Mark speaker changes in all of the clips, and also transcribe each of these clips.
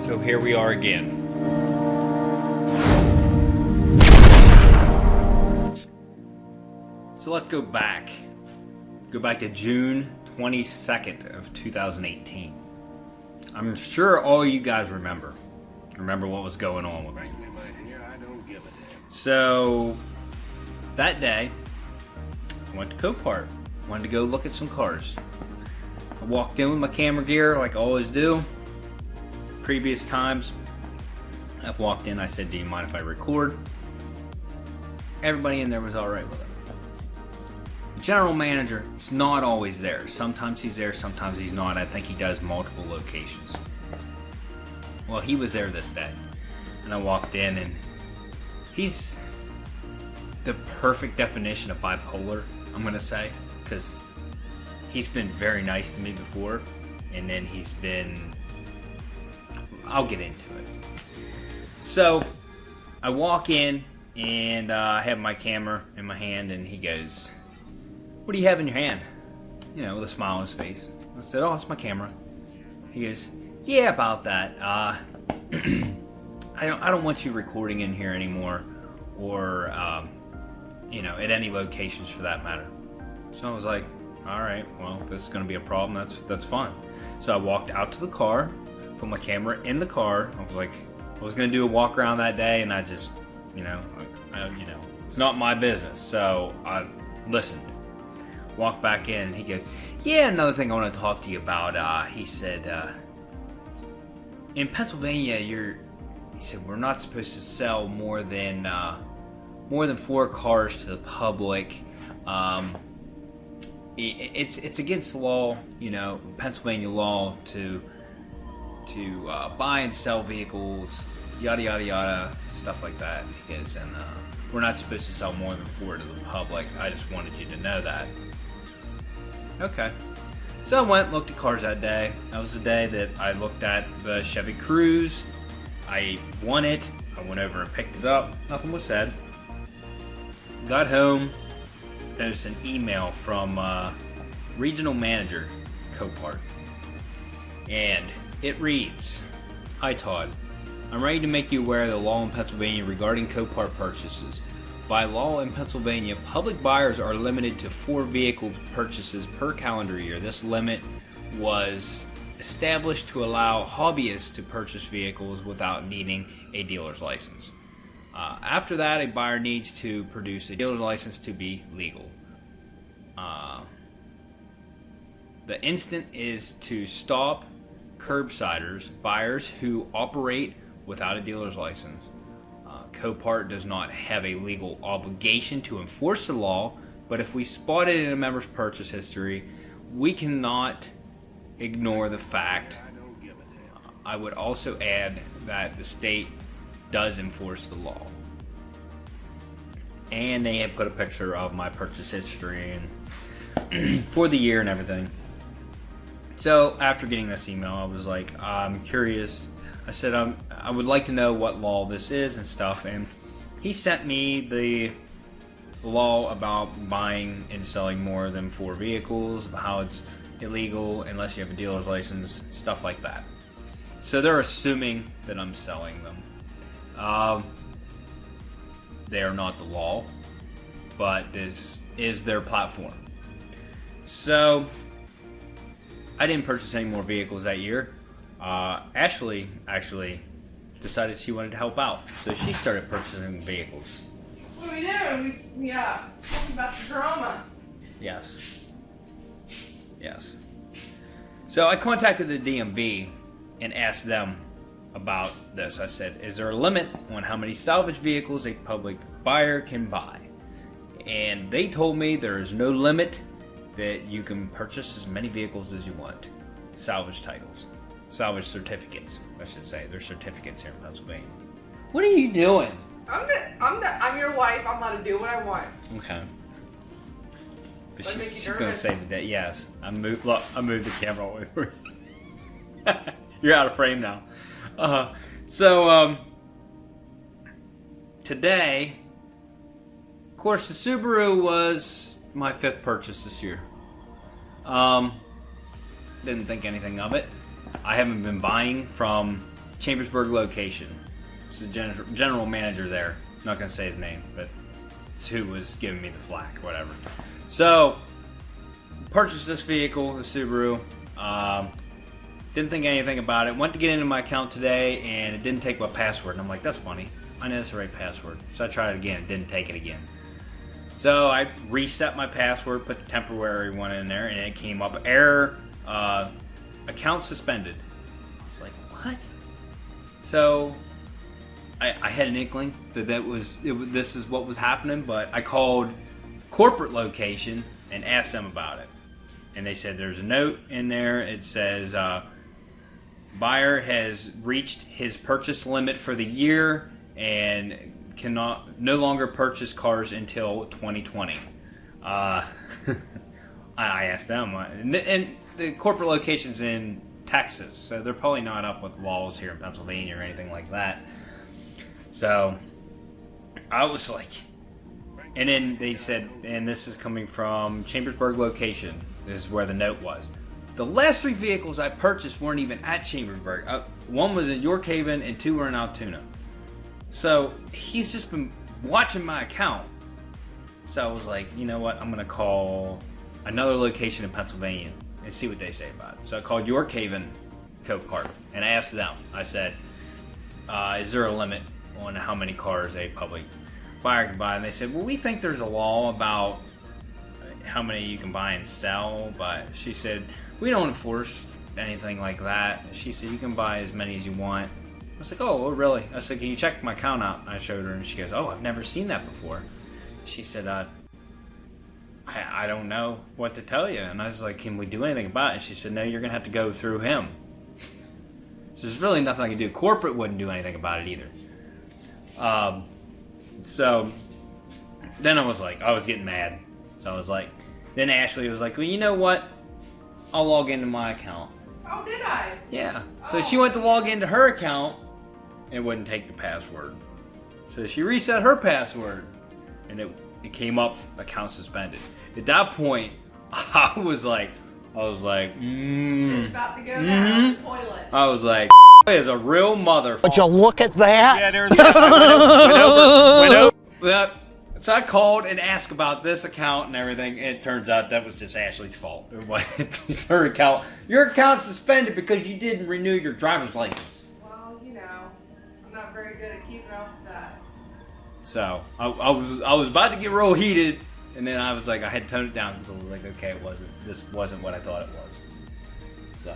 Speaker 1: So here we are again. So let's go back. Go back to June 22nd of 2018. I'm sure all you guys remember what was going on with me. So that day, I went to Copart. Wanted to go look at some cars. I walked in with my camera gear like I always do. Previous times, I've walked in, I said, do you mind if I record? Everybody in there was alright with it. The general manager is not always there. Sometimes he's there, sometimes he's not. I think he does multiple locations. Well, he was there this day. And I walked in and he's the perfect definition of bipolar, I'm going to say. Because he's been very nice to me before. And then he's been... I'll get into it. So, I walk in and I have my camera in my hand and he goes, what do you have in your hand? You know, with a smile on his face. I said, oh, it's my camera. He goes, yeah, about that. I don't want you recording in here anymore or, you know, at any locations for that matter. So I was like, all right, well, if this is going to be a problem, that's fine. So I walked out to the car, put my camera in the car. I was like, I was going to do a walk around that day, and I just, you know, it's not my business. So I listened. Walked back in, and he goes, yeah, another thing I want to talk to you about. He said, in Pennsylvania, he said, we're not supposed to sell more than 4 cars to the public. It's against the law, you know, Pennsylvania law to buy and sell vehicles, yada yada yada, stuff like that. Because and we're not supposed to sell more than 4 to the public. I just wanted you to know that. Okay. So I went and looked at cars that day. That was the day that I looked at the Chevy Cruze. I won it. I went over and picked it up. Nothing was said. Got home. There's an email from regional manager Copart. And it reads, hi Todd, I'm ready to make you aware of the law in Pennsylvania regarding Copart purchases. By law in Pennsylvania, public buyers are limited to 4 vehicle purchases per calendar year. This limit was established to allow hobbyists to purchase vehicles without needing a dealer's license. After that, a buyer needs to produce a dealer's license to be legal. The instant is to stop curbsiders, buyers who operate without a dealer's license. Copart does not have a legal obligation to enforce the law, but if we spot it in a member's purchase history, we cannot ignore the fact. I would also add that the state does enforce the law. And they had put a picture of my purchase history and for the year and everything. So after getting this email, I was like, I'm curious. I said, I would like to know what law this is and stuff. And he sent me the law about buying and selling more than 4 vehicles, how it's illegal unless you have a dealer's license, stuff like that. So they're assuming that I'm selling them. They are not the law, but this is their platform. So I didn't purchase any more vehicles that year. Ashley actually decided she wanted to help out, so she started purchasing vehicles.
Speaker 2: What are we doing? We talking about the drama.
Speaker 1: Yes. Yes. So I contacted the DMV and asked them about this. I said, is there a limit on how many salvage vehicles a public buyer can buy? And they told me there is no limit, that you can purchase as many vehicles as you want. Salvage titles. Salvage certificates, I should say. There's certificates here in Pennsylvania. What are you doing?
Speaker 2: I'm your wife. I'm allowed to do what I want.
Speaker 1: Okay. But
Speaker 2: Does that make you
Speaker 1: she's going to
Speaker 2: nervous?
Speaker 1: say that, yes. I moved the camera away from you. You're out of frame now. Today, of course, the Subaru was my 5th purchase this year. Didn't think anything of it. I haven't been buying from Chambersburg location. This is the general manager there. I'm not going to say his name, but it's who was giving me the flack, whatever. So, purchased this vehicle, the Subaru. Didn't think anything about it. Went to get into my account today, and it didn't take my password. And I'm like, that's funny. I know that's the right password. So I tried it again. It didn't take it again. So I reset my password, put the temporary one in there, and it came up, error, account suspended. It's like, what? So I had an inkling that this is what was happening, but I called corporate location and asked them about it. And they said there's a note in there. It says, buyer has reached his purchase limit for the year and cannot no longer purchase cars until 2020. I asked them, and the corporate location's in Texas, so they're probably not up with laws here in Pennsylvania or anything like that. So I was like, and then they said, and this is coming from Chambersburg location. This is where the note was. The last 3 vehicles I purchased weren't even at Chambersburg. One was in York Haven and 2 were in Altoona. So he's just been watching my account. So I was like, you know what? I'm going to call another location in Pennsylvania and see what they say about it. So I called York Haven Copart and I asked them. I said, is there a limit on how many cars a public buyer can buy? And they said, well, we think there's a law about how many you can buy and sell, but she said, we don't enforce anything like that. She said, you can buy as many as you want. I was like, oh, well, really? I said, can you check my account out? And I showed her, and she goes, oh, I've never seen that before. She said, I don't know what to tell you. And I was like, can we do anything about it? And she said, no, you're going to have to go through him. So there's really nothing I can do. Corporate wouldn't do anything about it either. So then I was like, I was getting mad. So I was like, then Ashley was like, well, you know what? I'll log into my account.
Speaker 2: Oh, did I?
Speaker 1: Yeah. So she went to log into her account and it wouldn't take the password. So she reset her password and it came up, account suspended. At that point, I was like,
Speaker 2: Just about to go down the toilet.
Speaker 1: I was like, is a real mother.
Speaker 3: Would you look at that?
Speaker 1: Yeah, there was went over. Yeah. So I called and asked about this account and everything, and it turns out that was just Ashley's fault. It wasn't her account. Your account's suspended because you didn't renew your driver's license.
Speaker 2: Well, you know, I'm not very good at keeping up with that.
Speaker 1: So I was about to get real heated, and then I was like, I had to tone it down because I was like, okay, this wasn't what I thought it was. So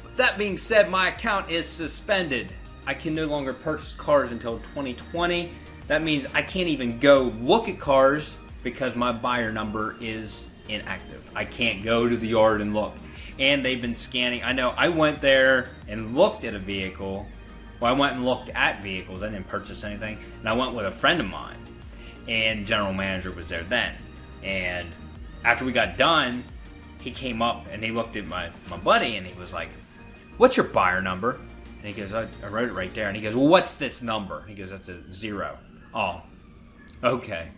Speaker 1: with that being said, my account is suspended. I can no longer purchase cars until 2020. That means I can't even go look at cars because my buyer number is inactive. I can't go to the yard and look. And they've been scanning. I know I went there and looked at a vehicle. Well, I went and looked at vehicles. I didn't purchase anything. And I went with a friend of mine. And general manager was there then. And after we got done, he came up and he looked at my buddy and he was like, what's your buyer number? And he goes, I wrote it right there. And he goes, well, what's this number? He goes, that's a 0. Oh, okay.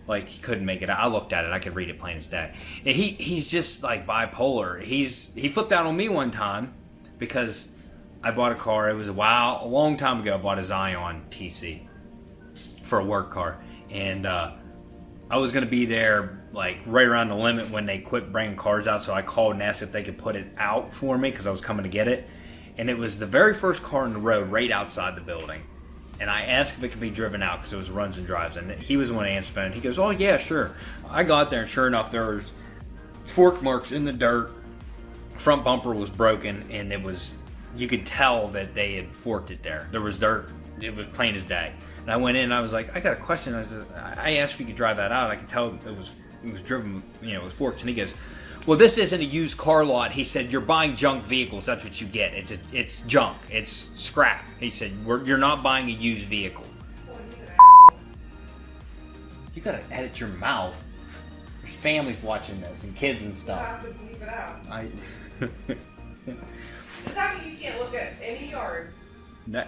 Speaker 1: Like, he couldn't make it out. I looked at it. I could read it plain as day. And he's just, like, bipolar. He flipped out on me one time because I bought a car. It was a long time ago. I bought a Zion TC for a work car. And I was going to be there, like, right around the limit when they quit bringing cars out. So I called and asked if they could put it out for me because I was coming to get it. And it was the very first car on the road right outside the building. And I asked if it could be driven out because it was runs and drives. And he was the one to answer the phone. He goes, oh, yeah, sure. I got there, and sure enough, there was fork marks in the dirt. Front bumper was broken, and you could tell that they had forked it there. There was dirt. It was plain as day. And I went in, and I was like, I got a question. I asked if you could drive that out. I could tell it was driven, it was forked. And he goes, well, this isn't a used car lot. He said, you're buying junk vehicles. That's what you get. It's junk. It's scrap. He said, you're not buying a used vehicle. You got to edit your mouth. There's families watching this and kids and stuff.
Speaker 2: I have to bleep it out. Does that mean you can't look at any yard?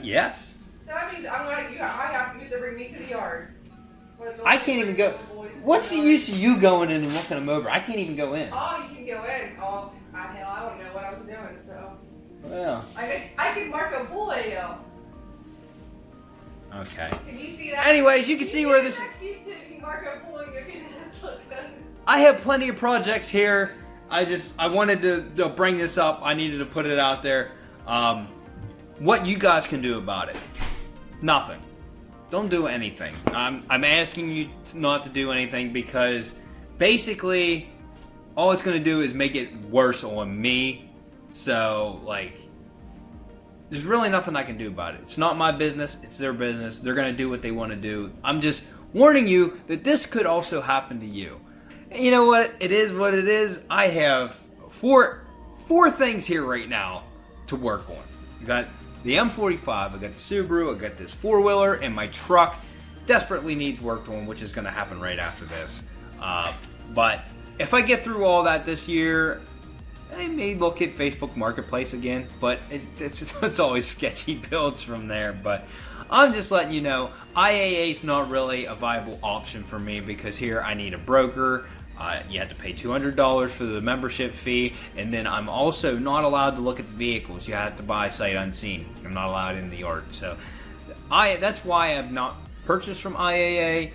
Speaker 1: Yes.
Speaker 2: So that means I have to bring me to the yard.
Speaker 1: I can't even go. What's the use of you going in and looking them over? I can't even go in.
Speaker 2: Oh, you can go in. Oh, hell, I don't know what I was doing, so.
Speaker 1: Yeah.
Speaker 2: I could Marco Polo.
Speaker 1: Okay.
Speaker 2: Can you see that?
Speaker 1: Anyways, you can see where this.
Speaker 2: Next YouTube, Marco Polo, you can just look good.
Speaker 1: I have plenty of projects here. I wanted to bring this up. I needed to put it out there. What you guys can do about it? Nothing. Don't do anything. I'm asking you not to do anything because basically all it's going to do is make it worse on me. So, like, there's really nothing I can do about it. It's not my business. It's their business. They're going to do what they want to do. I'm just warning you that this could also happen to you. And you know what? It is what it is. I have four things here right now to work on. I got the M45, I got the Subaru, I got this four-wheeler, and my truck desperately needs work on, which is going to happen right after this. But if I get through all that this year, I may look at Facebook Marketplace again, but it's always sketchy builds from there. But I'm just letting you know, IAA is not really a viable option for me because here I need a broker. You have to pay $200 for the membership fee, and then I'm also not allowed to look at the vehicles. You have to buy sight unseen. I'm not allowed in the yard. So that's why I've not purchased from IAA.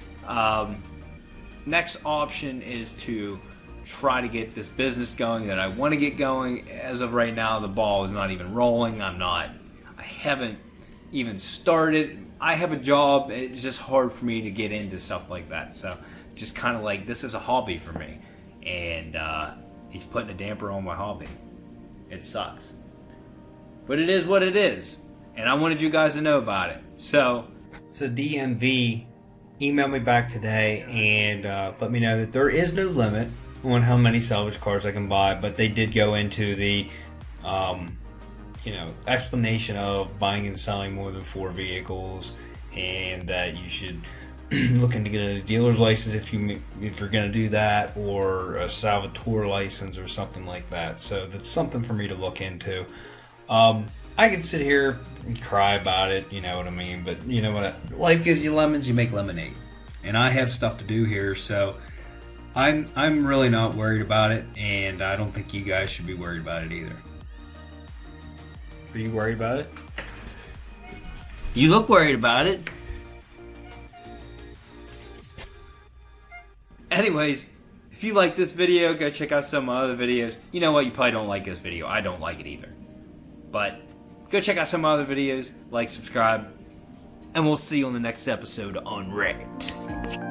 Speaker 1: Next option is to try to get this business going that I want to get going. As of right now, the ball is not even rolling. I haven't even started. I have a job. It's just hard for me to get into stuff like that. So just kind of like, this is a hobby for me. And he's putting a damper on my hobby. It sucks. But it is what it is. And I wanted you guys to know about it. So DMV emailed me back today and let me know that there is no limit on how many salvage cars I can buy, but they did go into the explanation of buying and selling more than 4 vehicles, and that you should look into getting a dealer's license if you're going to do that, or a Salvatore license or something like that. So that's something for me to look into. I could sit here and cry about it, you know what I mean, but you know what? Life gives you lemons, you make lemonade. And I have stuff to do here, so I'm really not worried about it, and I don't think you guys should be worried about it either. Are you worried about it? You look worried about it. Anyways, if you like this video, go check out some other videos. You know what? You probably don't like this video. I don't like it either. But go check out some other videos, like, subscribe, and we'll see you on the next episode on Reddit.